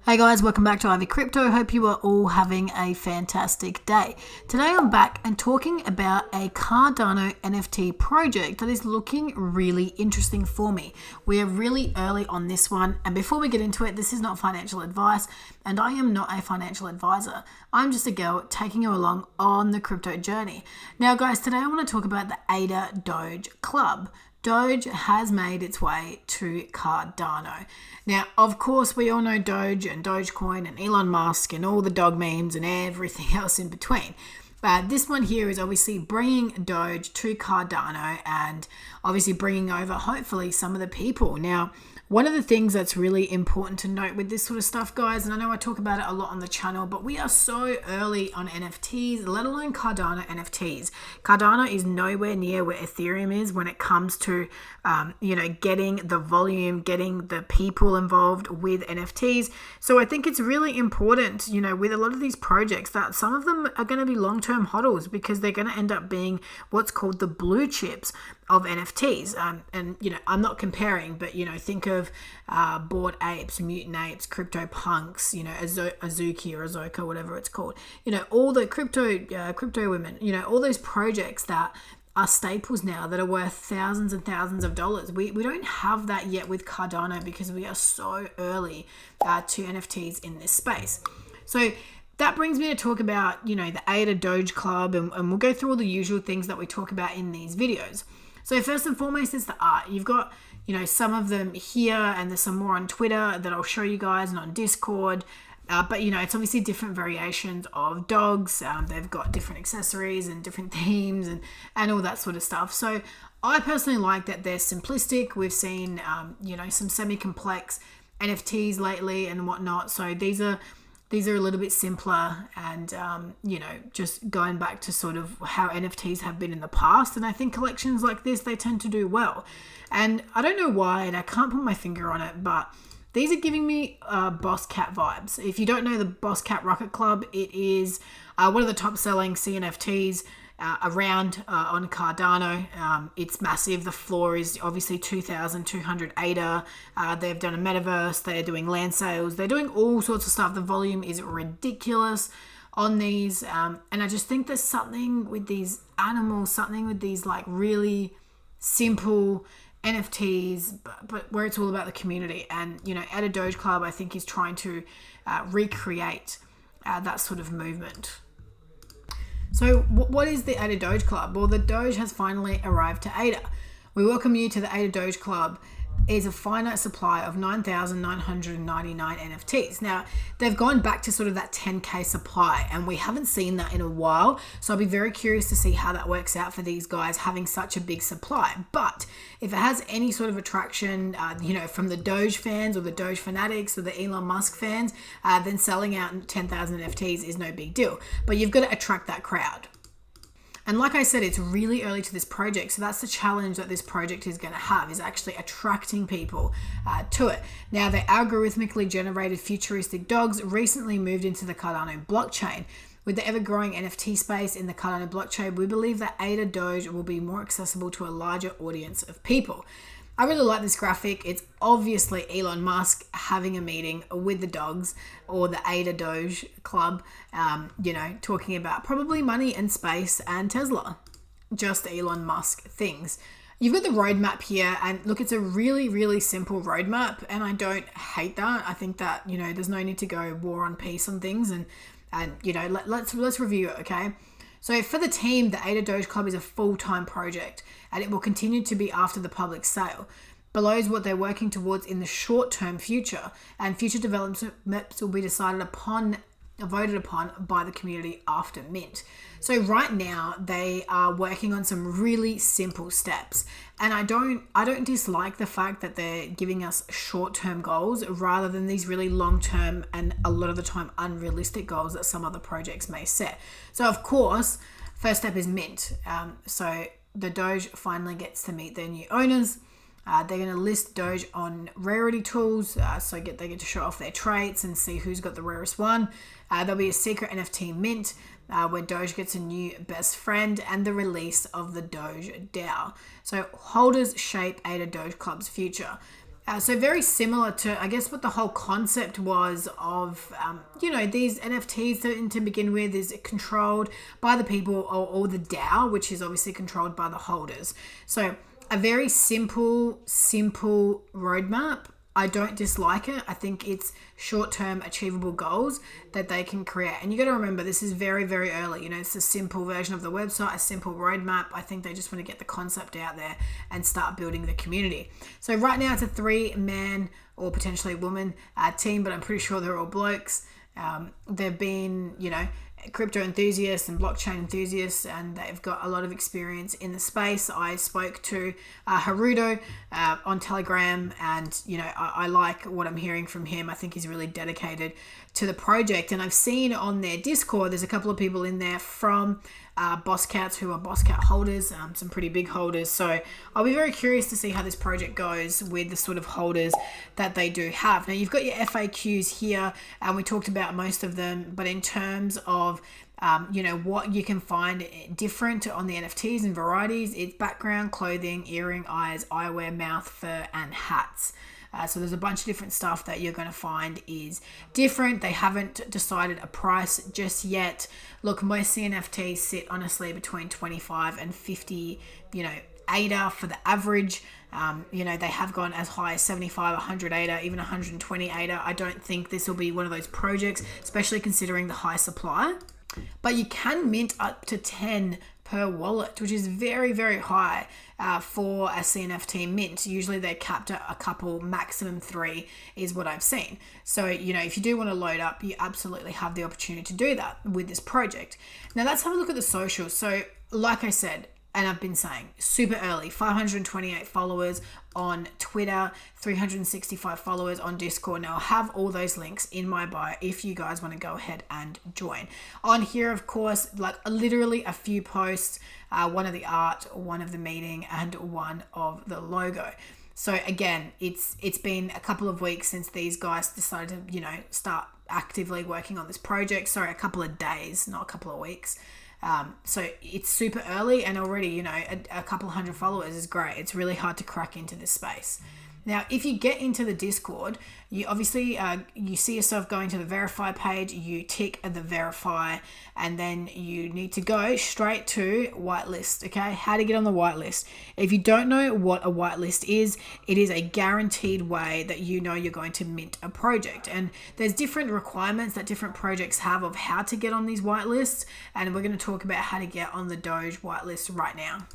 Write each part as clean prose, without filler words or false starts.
Hey guys, welcome back to Ivy Crypto. Hope you are all having a fantastic day. Today I'm back and talking about a Cardano NFT project that is looking really interesting for me. We are really early on this one, and before we get into it, this is not financial advice and I am not a financial advisor. I'm just a girl taking you along on the crypto journey. Now guys, today I want to talk about the ADA Doge Club. Doge has made its way to Cardano. Now, of course, we all know Doge and Dogecoin and Elon Musk and all the dog memes and everything else in between. But this one here is obviously bringing Doge to Cardano and obviously bringing over, hopefully, some of the people. Now, one of the things that's really important to note with this sort of stuff, guys, and I know I talk about it a lot on the channel, but we are so early on NFTs, let alone Cardano NFTs. Cardano is nowhere near where Ethereum is when it comes to, getting the volume, getting the people involved with NFTs. So I think it's really important, with a lot of these projects that some of them are going to be long-term hodls because they're going to end up being what's called the blue chips of NFTs. I'm not comparing, but, think of Bored Apes, Mutant Apes, Crypto Punks, Azuki or Azoka, whatever it's called. All the crypto women, all those projects that are staples now that are worth thousands and thousands of dollars. We don't have that yet with Cardano because we are so early to NFTs in this space. So that brings me to talk about, the ADA Doge Club, and we'll go through all the usual things that we talk about in these videos. So first and foremost is the art. You've got, some of them here, and there's some more on Twitter that I'll show you guys and on Discord. But, it's obviously different variations of dogs. They've got different accessories and different themes and all that sort of stuff. So I personally like that they're simplistic. We've seen, some semi-complex NFTs lately and whatnot. So these are a little bit simpler and, just going back to sort of how NFTs have been in the past. And I think collections like this, they tend to do well. And I don't know why, and I can't put my finger on it, but these are giving me Boss Cat vibes. If you don't know the Boss Cat Rocket Club, it is one of the top selling CNFTs around on Cardano. It's massive. The floor is obviously 2,200 ADA. They've done a metaverse. They're doing land sales. They're doing all sorts of stuff. The volume is ridiculous on these. And I just think there's something with these animals, something with these like really simple NFTs, but where it's all about the community. And, ADA Doge Club, I think, is trying to recreate that sort of movement. So what is the ADA Doge Club? Well, the Doge has finally arrived to ADA. We welcome you to the ADA Doge Club. Is a finite supply of 9,999 NFTs. Now, they've gone back to sort of that 10K supply, and we haven't seen that in a while. So I'll be very curious to see how that works out for these guys having such a big supply. But if it has any sort of attraction, from the Doge fans or the Doge fanatics or the Elon Musk fans, then selling out 10,000 NFTs is no big deal. But you've got to attract that crowd. And like I said, it's really early to this project. So that's the challenge that this project is going to have, is actually attracting people to it. Now, the algorithmically generated futuristic dogs recently moved into the Cardano blockchain. With the ever-growing NFT space in the Cardano blockchain, we believe that ADA Doge will be more accessible to a larger audience of people. I really like this graphic. It's obviously Elon Musk having a meeting with the dogs, or the ADA Doge Club, talking about probably money and space and Tesla. Just Elon Musk things. You've got the roadmap here, and look, it's a really, really simple roadmap, and I don't hate that. I think that, there's no need to go war and peace on things, and let's review it, okay? So for the team, the ADA Doge Club is a full-time project, and it will continue to be after the public sale. Below is what they're working towards in the short-term future, and future developments will be voted upon by the community after mint. So right now they are working on some really simple steps, and I don't dislike the fact that they're giving us short-term goals rather than these really long-term and a lot of the time unrealistic goals that some other projects may set. So of course, first step is mint. So the Doge finally gets to meet their new owners. They're going to list Doge on rarity tools, so they get to show off their traits and see who's got the rarest one. There'll be a secret NFT mint where Doge gets a new best friend, and the release of the Doge DAO. So holders shape ADA Doge Club's future. So very similar to, I guess, what the whole concept was of, these NFTs to begin with is controlled by the people or the DAO, which is obviously controlled by the holders. So a very simple roadmap. I don't dislike it. I think it's short-term achievable goals that they can create. And you got to remember, this is very, very early. It's a simple version of the website, a simple roadmap. I think they just want to get the concept out there and start building the community. So right now it's a 3-man or potentially woman team, but I'm pretty sure they're all blokes. They've been, crypto enthusiasts and blockchain enthusiasts, and they've got a lot of experience in the space. I spoke to Haruto on Telegram, and I like what I'm hearing from him. I think he's really dedicated to the project, and I've seen on their Discord there's a couple of people in there from Boss Cats who are Boss Cat holders, some pretty big holders. So I'll be very curious to see how this project goes with the sort of holders that they do have. Now you've got your FAQs here, and we talked about most of them, but in terms of what you can find different on the NFTs and varieties, it's background, clothing, earring, eyes, eyewear, mouth, fur, and hats. So there's a bunch of different stuff that you're going to find is different. They haven't decided a price just yet. Look, most CNFTs sit honestly between 25 and 50, ADA for the average. They have gone as high as 75, 100 ADA, even 120 ADA. I don't think this will be one of those projects, especially considering the high supply. But you can mint up to 10 per wallet, which is very, very high for a CNFT mint. Usually they're capped at a couple, maximum 3 is what I've seen. So, if you do want to load up, you absolutely have the opportunity to do that with this project. Now let's have a look at the socials. So like I said, and I've been saying, super early, 528 followers on Twitter, 365 followers on Discord. Now I'll have all those links in my bio if you guys want to go ahead and join. On here, of course, like literally a few posts, one of the art, one of the meeting, and one of the logo. So again, it's been a couple of weeks since these guys decided to, start actively working on this project. Sorry, a couple of days, not a couple of weeks. So it's super early, and already, a couple of hundred followers is great. It's really hard to crack into this space. Now, if you get into the Discord, you obviously, you see yourself going to the verify page, you tick the verify, and then you need to go straight to whitelist, okay? How to get on the whitelist. If you don't know what a whitelist is, it is a guaranteed way that you're going to mint a project. And there's different requirements that different projects have of how to get on these whitelists, and we're going to talk about how to get on the Doge whitelist right now.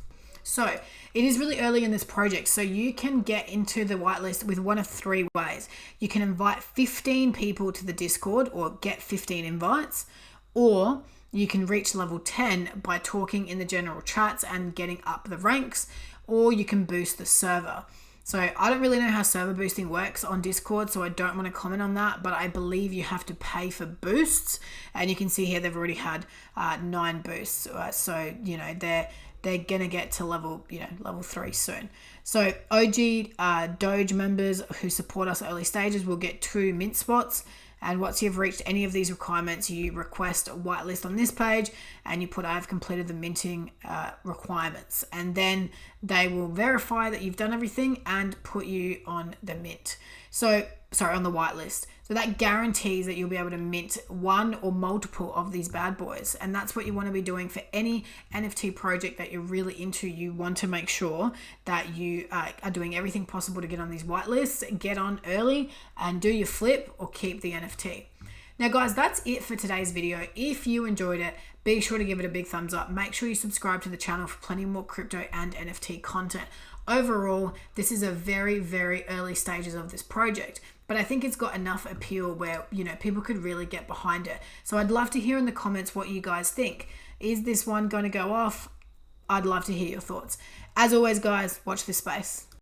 So it is really early in this project, so you can get into the whitelist with one of 3 ways. You can invite 15 people to the Discord or get 15 invites, or you can reach level 10 by talking in the general chats and getting up the ranks, or you can boost the server. So I don't really know how server boosting works on Discord, so I don't want to comment on that, but I believe you have to pay for boosts, and you can see here they've already had 9 boosts. So, they're going to get to level 3 soon. So OG Doge members who support us at early stages will get 2 mint spots. And once you've reached any of these requirements, you request a whitelist on this page and you put, I've completed the minting requirements. And then they will verify that you've done everything and put you on the mint. On the whitelist. So that guarantees that you'll be able to mint one or multiple of these bad boys. And that's what you want to be doing for any NFT project that you're really into. You want to make sure that you are doing everything possible to get on these whitelists, get on early and do your flip or keep the NFT. Now guys, that's it for today's video. If you enjoyed it, be sure to give it a big thumbs up. Make sure you subscribe to the channel for plenty more crypto and NFT content. Overall, this is a very, very early stages of this project, but I think it's got enough appeal where, people could really get behind it. So I'd love to hear in the comments what you guys think. Is this one going to go off? I'd love to hear your thoughts. As always, guys, watch this space.